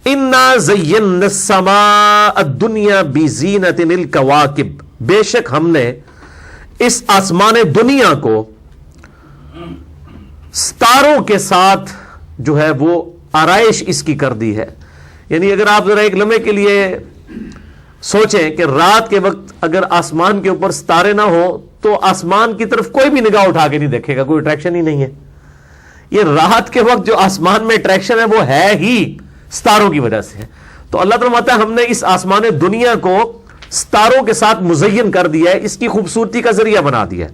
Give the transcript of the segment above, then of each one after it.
انا زینا السماء الدنیا بزینۃ الکواکب، بے شک ہم نے اس آسمان دنیا کو ستاروں کے ساتھ جو ہے وہ آرائش اس کی کر دی ہے. یعنی اگر آپ ذرا ایک لمحے کے لیے سوچیں کہ رات کے وقت اگر آسمان کے اوپر ستارے نہ ہو تو آسمان کی طرف کوئی بھی نگاہ اٹھا کے نہیں دیکھے گا، کوئی اٹریکشن ہی نہیں ہے. یہ رات کے وقت جو آسمان میں اٹریکشن ہے وہ ہے ہی ستاروں کی وجہ سے. تو اللہ تعالیٰ فرماتا ہے ہم نے اس آسمان دنیا کو ستاروں کے ساتھ مزین کر دیا ہے، اس کی خوبصورتی کا ذریعہ بنا دیا ہے.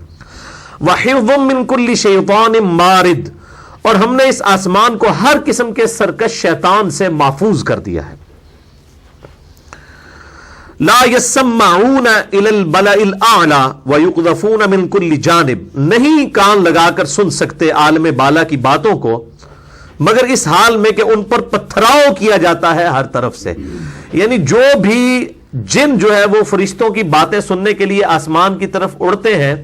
وَحِفْظٌ مِّن كُلِّ شَيْطَانٍ مَارِدٍ، اور ہم نے اس آسمان کو ہر قسم کے سرکش شیطان سے محفوظ کر دیا ہے. لا يسمعون الى البلاء الاعلى ويقذفون من كل جانب، نہیں کان لگا کر سن سکتے عالم بالا کی باتوں کو مگر اس حال میں کہ ان پر پتھراؤ کیا جاتا ہے ہر طرف سے. یعنی جو بھی جن جو ہے وہ فرشتوں کی باتیں سننے کے لیے آسمان کی طرف اڑتے ہیں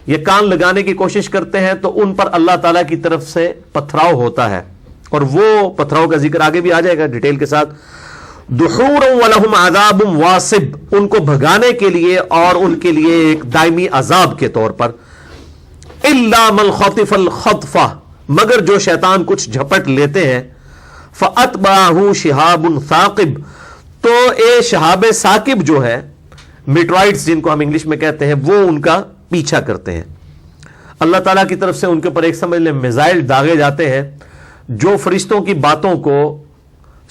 یا کان لگانے کی کوشش کرتے ہیں تو ان پر اللہ تعالیٰ کی طرف سے پتھراؤ ہوتا ہے، اور وہ پتھراؤ کا ذکر آگے بھی آ جائے گا ڈیٹیل کے ساتھ. دحورا ولہم عذاب واصب، ان کو بھگانے کے لیے اور ان کے لیے ایک دائمی عذاب کے طور پر. الا من خطف الخطفہ، مگر جو شیطان کچھ جھپٹ لیتے ہیں. فاتبعہ شہاب ثاقب، تو اے شہاب ثاقب جو ہے، میٹرائٹس جن کو ہم انگلش میں کہتے ہیں، وہ ان کا پیچھا کرتے ہیں. اللہ تعالیٰ کی طرف سے ان کے اوپر ایک سمجھ لیں میزائل داغے جاتے ہیں جو فرشتوں کی باتوں کو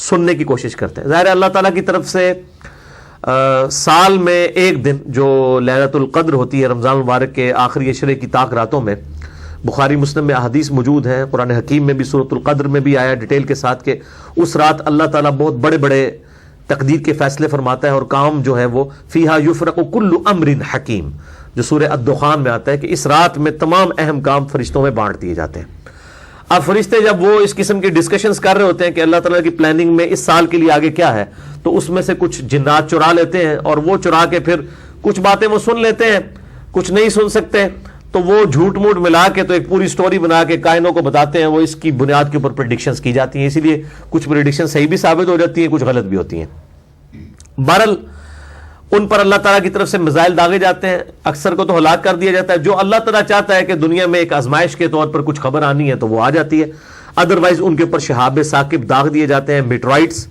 سننے کی کوشش کرتے ہیں. ظاہر ہے اللہ تعالیٰ کی طرف سے سال میں ایک دن جو لیلۃ القدر ہوتی ہے رمضان المبارک کے آخری عشرے کی طاق راتوں میں، بخاری مسلم میں احادیث موجود ہیں، قرآن حکیم میں بھی سورۃ القدر میں بھی آیا ڈیٹیل کے ساتھ کہ اس رات اللہ تعالیٰ بہت بڑے بڑے تقدیر کے فیصلے فرماتا ہے، اور کام جو ہے وہ فیہا یفرق کل امر حکیم، جو سورہ الدخان میں آتا ہے کہ اس رات میں تمام اہم کام فرشتوں میں بانٹ دیے جاتے ہیں. اب فرشتے جب وہ اس قسم کی ڈسکشنز کر رہے ہوتے ہیں کہ اللہ تعالیٰ کی پلاننگ میں اس سال کے لیے آگے کیا ہے، تو اس میں سے کچھ جنات چرا لیتے ہیں، اور وہ چرا کے پھر کچھ باتیں وہ سن لیتے ہیں، کچھ نہیں سن سکتے، تو وہ جھوٹ موٹ ملا کے تو ایک پوری سٹوری بنا کے کائنوں کو بتاتے ہیں. وہ اس کی بنیاد کے اوپر پریڈکشنز کی جاتی ہیں، اسی لیے کچھ پریڈکشن صحیح بھی ثابت ہو جاتی ہیں، کچھ غلط بھی ہوتی ہیں. بہرحال ان پر اللہ تعالیٰ کی طرف سے میزائل داغے جاتے ہیں، اکثر کو تو ہلاک کر دیا جاتا ہے. جو اللہ تعالیٰ چاہتا ہے کہ دنیا میں ایک آزمائش کے طور پر کچھ خبر آنی ہے تو وہ آ جاتی ہے، ادروائز ان کے اوپر شہاب ثاقب داغ دیے جاتے ہیں. میٹرائٹس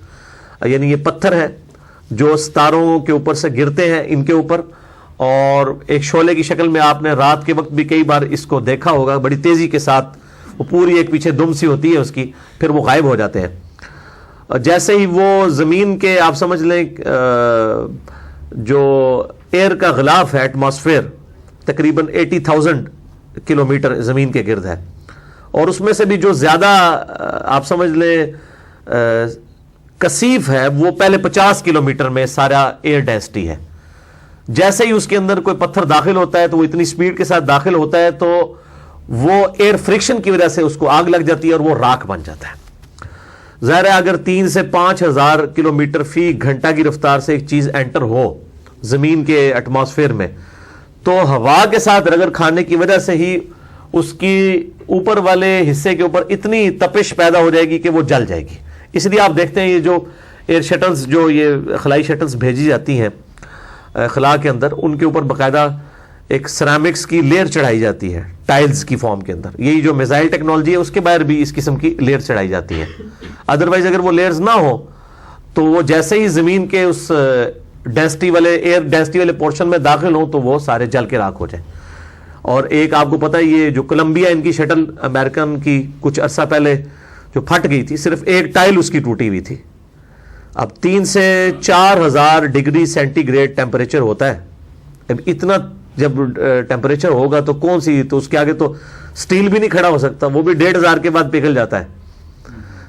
یعنی یہ پتھر ہیں جو ستاروں کے اوپر سے گرتے ہیں ان کے اوپر، اور ایک شعلے کی شکل میں آپ نے رات کے وقت بھی کئی بار اس کو دیکھا ہوگا، بڑی تیزی کے ساتھ وہ پوری ایک پیچھے دم سی ہوتی ہے اس کی، پھر وہ غائب ہو جاتے ہیں. جیسے ہی وہ زمین کے آپ سمجھ لیں جو ایئر کا غلاف ہے، ایٹماسفیئر تقریباً 80,000 کلومیٹر زمین کے گرد ہے، اور اس میں سے بھی جو زیادہ آپ سمجھ لیں کثیف ہے وہ پہلے 50 کلومیٹر میں سارا ایئر ڈینسٹی ہے. جیسے ہی اس کے اندر کوئی پتھر داخل ہوتا ہے تو وہ اتنی سپیڈ کے ساتھ داخل ہوتا ہے تو وہ ایئر فرکشن کی وجہ سے اس کو آگ لگ جاتی ہے اور وہ راکھ بن جاتا ہے. ظاہر ہے اگر 3 سے 5,000 کلومیٹر فی گھنٹہ کی رفتار سے ایک چیز انٹر ہو زمین کے ایٹماسفیئر میں تو ہوا کے ساتھ رگڑ کھانے کی وجہ سے ہی اس کی اوپر والے حصے کے اوپر اتنی تپش پیدا ہو جائے گی کہ وہ جل جائے گی. اس لیے آپ دیکھتے ہیں یہ جو ایئر شٹلز جو یہ خلائی شٹلز بھیجی جاتی ہیں خلا کے اندر، ان کے اوپر باقاعدہ ایک سیرامکس کی لیئر چڑھائی جاتی ہے ٹائلز کی فارم کے اندر. یہی جو میزائل ٹیکنالوجی ہے اس کے باہر بھی اس قسم کی لیئر چڑھائی جاتی ہے. ادروائز اگر وہ لیئرز نہ ہو تو وہ جیسے ہی زمین کے اس ڈینسٹی والے ایئر ڈینسٹی والے پورشن میں داخل ہوں تو وہ سارے جل کے راکھ ہو جائیں. اور ایک آپ کو پتہ ہے یہ جو کولمبیا ان کی شٹل امریکن کی کچھ عرصہ پہلے جو پھٹ گئی تھی، صرف ایک ٹائل اس کی ٹوٹی ہوئی تھی. اب 3 سے 4,000 ڈگری سینٹی گریڈ ٹیمپریچر ہوتا ہے. اب اتنا جب ٹیمپریچر ہوگا تو کون سی، تو اس کے آگے تو سٹیل بھی نہیں کھڑا ہو سکتا، وہ بھی 1,500 کے بعد پگھل جاتا ہے.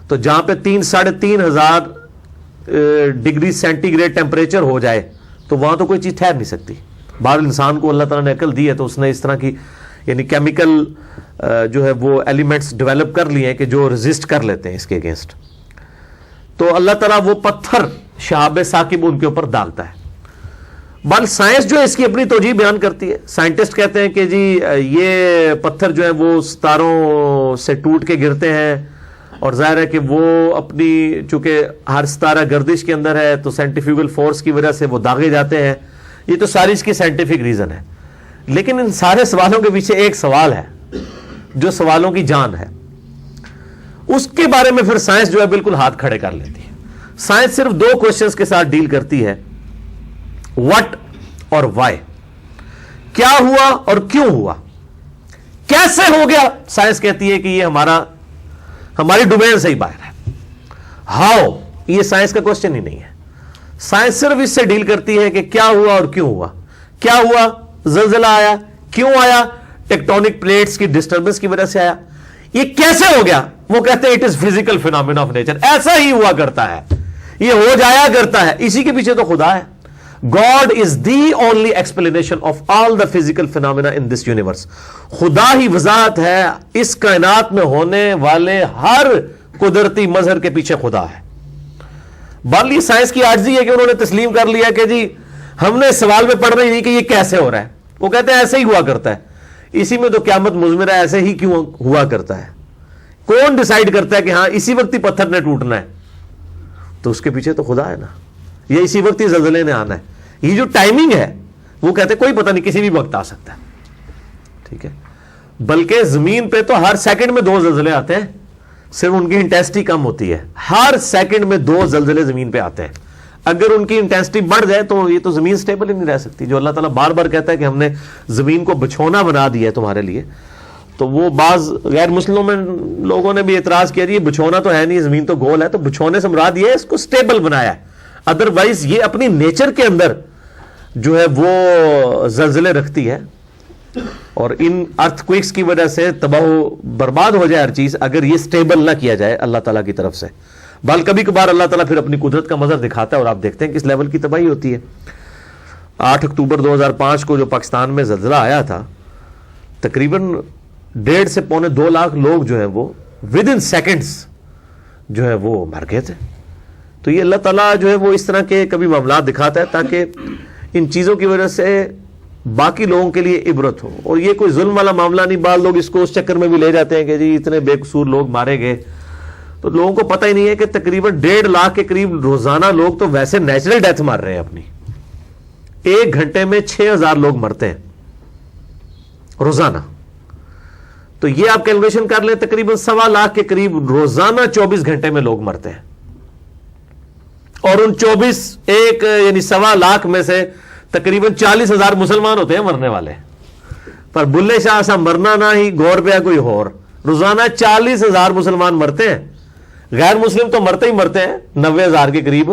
تو جہاں پہ 3,500 ڈگری سینٹی گریڈ ٹیمپریچر ہو جائے تو وہاں تو کوئی چیز ٹھہر نہیں سکتی. بعض انسان کو اللہ تعالیٰ نے عقل دی ہے تو اس نے اس طرح کی یعنی کیمیکل جو ہے وہ ایلیمنٹس ڈیولپ کر لیے ہیں کہ جو ریزسٹ کر لیتے ہیں اس کے اگینسٹ. تو اللہ تعالیٰ وہ پتھر شہاب ثاقب ان کے اوپر ڈالتا ہے. بل سائنس جو ہے اس کی اپنی توجیہ بیان کرتی ہے. سائنٹسٹ کہتے ہیں کہ جی یہ پتھر جو ہے وہ ستاروں سے ٹوٹ کے گرتے ہیں اور ظاہر ہے کہ وہ اپنی چونکہ ہر ستارہ گردش کے اندر ہے تو سینٹریفیوگل فورس کی وجہ سے وہ داغے جاتے ہیں. یہ تو ساری اس کی سائنٹیفک ریزن ہے. لیکن ان سارے سوالوں کے پیچھے ایک سوال ہے جو سوالوں کی جان ہے. اس کے بارے میں پھر سائنس جو ہے بالکل ہاتھ کھڑے کر لیتی ہے. سائنس صرف 2 کوشچنز کے ساتھ ڈیل کرتی ہے, وٹ اور وائی. کیا ہوا اور کیوں ہوا, کیسے ہو گیا. سائنس کہتی ہے کہ یہ ہماری ڈومین سے ہی باہر ہے. ہاؤ, یہ سائنس کا کوشچن ہی نہیں ہے. سائنس صرف اس سے ڈیل کرتی ہے کہ کیا ہوا اور کیوں ہوا. کیا ہوا, زلزلہ آیا. کیوں آیا, ٹیکٹونک پلیٹس کی ڈسٹربنس کی وجہ سے آیا. یہ کیسے ہو گیا, وہ کہتے ہیں it is physical phenomena of nature. ایسا ہی ہوا کرتا ہے, یہ ہو جایا کرتا ہے. اسی کے پیچھے تو خدا ہے. God is the only explanation of all the physical phenomena in this universe. خدا ہی وضاحت ہے اس کائنات میں ہونے والے ہر قدرتی مظہر کے پیچھے خدا ہے. بالی سائنس کی عاجزی ہے کہ انہوں نے تسلیم کر لیا کہ جی ہم نے سوال میں پڑھ رہی نہیں کہ یہ کیسے ہو رہا ہے. وہ کہتے ہیں ایسے ہی ہوا کرتا ہے. اسی میں تو قیامت مضمر ہے, ایسے ہی کیوں ہوا کرتا ہے. کون ڈیسائیڈ کرتا ہے کہ ہاں اسی وقت ہی پتھر نے ٹوٹنا ہے, تو اس کے پیچھے تو خدا ہے نا. یہ اسی وقت ہی زلزلے نے آنا ہے. یہ جو ٹائمنگ ہے وہ کہتے ہیں کوئی پتہ نہیں, کسی بھی وقت آ سکتا ہے. ٹھیک ہے, بلکہ زمین پہ تو ہر سیکنڈ میں 2 زلزلے آتے ہیں, صرف ان کی انٹینسٹی کم ہوتی ہے. ہر سیکنڈ میں 2 زلزلے زمین پہ آتے ہیں. اگر ان کی انٹینسٹی بڑھ جائے تو یہ تو زمین سٹیبل ہی نہیں رہ سکتی. جو اللہ تعالیٰ بار بار کہتا ہے کہ ہم نے زمین کو بچھونا بنا دیا ہے تمہارے لیے, تو وہ بعض غیر مسلموں میں لوگوں نے بھی اعتراض کیا یہ بچھونا تو ہے نہیں, زمین تو گول ہے. تو بچھونے سے مراد یہ ہے اس کو سٹیبل بنایا ہے. ادروائز یہ اپنی نیچر کے اندر جو ہے وہ زلزلے رکھتی ہے, اور ان ارتھ کوئکس کی وجہ سے تباہ و برباد ہو جائے ہر چیز اگر یہ سٹیبل نہ کیا جائے اللہ تعالیٰ کی طرف سے. بل کبھی کبھار اللہ تعالیٰ پھر اپنی قدرت کا مظہر دکھاتا ہے, اور آپ دیکھتے ہیں کس لیول کی تباہی ہوتی ہے. 8 اکتوبر 2005 کو جو پاکستان میں زلزلہ آیا تھا, تقریباً 1.5 سے پونے 2 لاکھ لوگ جو ہیں وہ ود ان سیکنڈز جو ہے وہ مر گئے تھے. تو یہ اللہ تعالیٰ جو ہے وہ اس طرح کے کبھی معاملات دکھاتا ہے تاکہ ان چیزوں کی وجہ سے باقی لوگوں کے لیے عبرت ہو. اور یہ کوئی ظلم والا معاملہ نہیں. بعض لوگ اس کو اس چکر میں بھی لے جاتے ہیں کہ جی اتنے بے قصور لوگ مارے گئے, تو لوگوں کو پتہ ہی نہیں ہے کہ تقریباً 1.5 لاکھ کے قریب روزانہ لوگ تو ویسے نیچرل ڈیتھ مار رہے ہیں اپنی. 1 گھنٹے میں 6000 لوگ مرتے ہیں روزانہ. تو یہ آپ کیلکولیشن کر لیں, تقریباً 1.25 لاکھ کے قریب روزانہ 24 گھنٹے میں لوگ مرتے ہیں. اور ان 24 یعنی 1.25 لاکھ میں سے تقریباً 40,000 مسلمان ہوتے ہیں مرنے والے. پر بلے شاہ سا مرنا نہ ہی گور پہ کوئی اور. روزانہ 40,000 مسلمان مرتے ہیں. غیر مسلم تو مرتے ہی مرتے ہیں 90,000 کے قریب,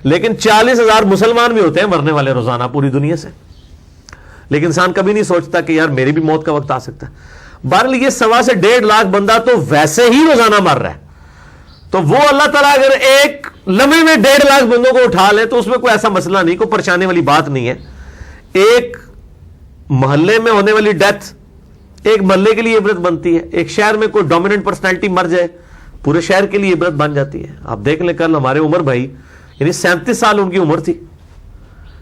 لیکن 40,000 مسلمان بھی ہوتے ہیں مرنے والے روزانہ پوری دنیا سے. لیکن انسان کبھی نہیں سوچتا کہ یار میری بھی موت کا وقت آ سکتا ہے. بہرحال یہ 1.25 سے 1.5 لاکھ بندہ تو ویسے ہی روزانہ مر رہا ہے. تو وہ اللہ تعالیٰ اگر ایک لمحے میں 1.5 لاکھ بندوں کو اٹھا لے تو اس میں کوئی ایسا مسئلہ نہیں, کوئی پریشانی والی بات نہیں ہے. ایک محلے میں ہونے والی ڈیتھ ایک محلے کے لیے عبرت بنتی ہے. ایک شہر میں کوئی ڈومیننٹ پرسنالٹی مر جائے پورے شہر کے لیے عبرت بن جاتی ہے. آپ دیکھ لیں کل ہمارے عمر بھائی, یعنی 37 سال ان کی عمر تھی,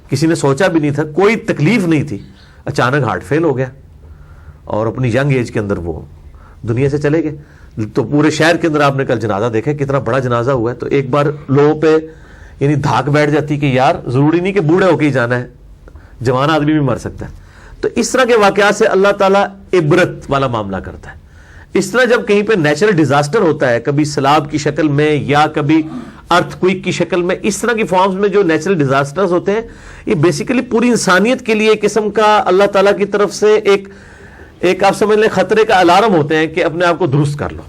کسی نے سوچا بھی نہیں تھا, کوئی تکلیف نہیں تھی, اچانک ہارٹ فیل ہو گیا اور اپنی ینگ ایج کے اندر وہ دنیا سے چلے گئے. تو پورے شہر کے اندر آپ نے کل جنازہ دیکھا, کتنا بڑا جنازہ ہوا ہے. تو ایک بار لوگوں پہ یعنی دھاک بیٹھ جاتی کہ یار ضروری نہیں کہ بوڑھے ہو کے ہی جانا ہے, جوان آدمی بھی مر سکتا ہے. تو اس طرح کے واقعات سے اللہ تعالیٰ عبرت والا معاملہ کرتا ہے. اس طرح جب کہیں پہ نیچرل ڈیزاسٹر ہوتا ہے, کبھی سیلاب کی شکل میں یا کبھی ارتھ کوئک کی شکل میں, اس طرح کی فارمز میں جو نیچرل ڈیزاسٹرز ہوتے ہیں, یہ بیسیکلی پوری انسانیت کے لیے ایک قسم کا اللہ تعالیٰ کی طرف سے ایک آپ سمجھ لیں خطرے کا الارم ہوتے ہیں کہ اپنے آپ کو درست کر لو.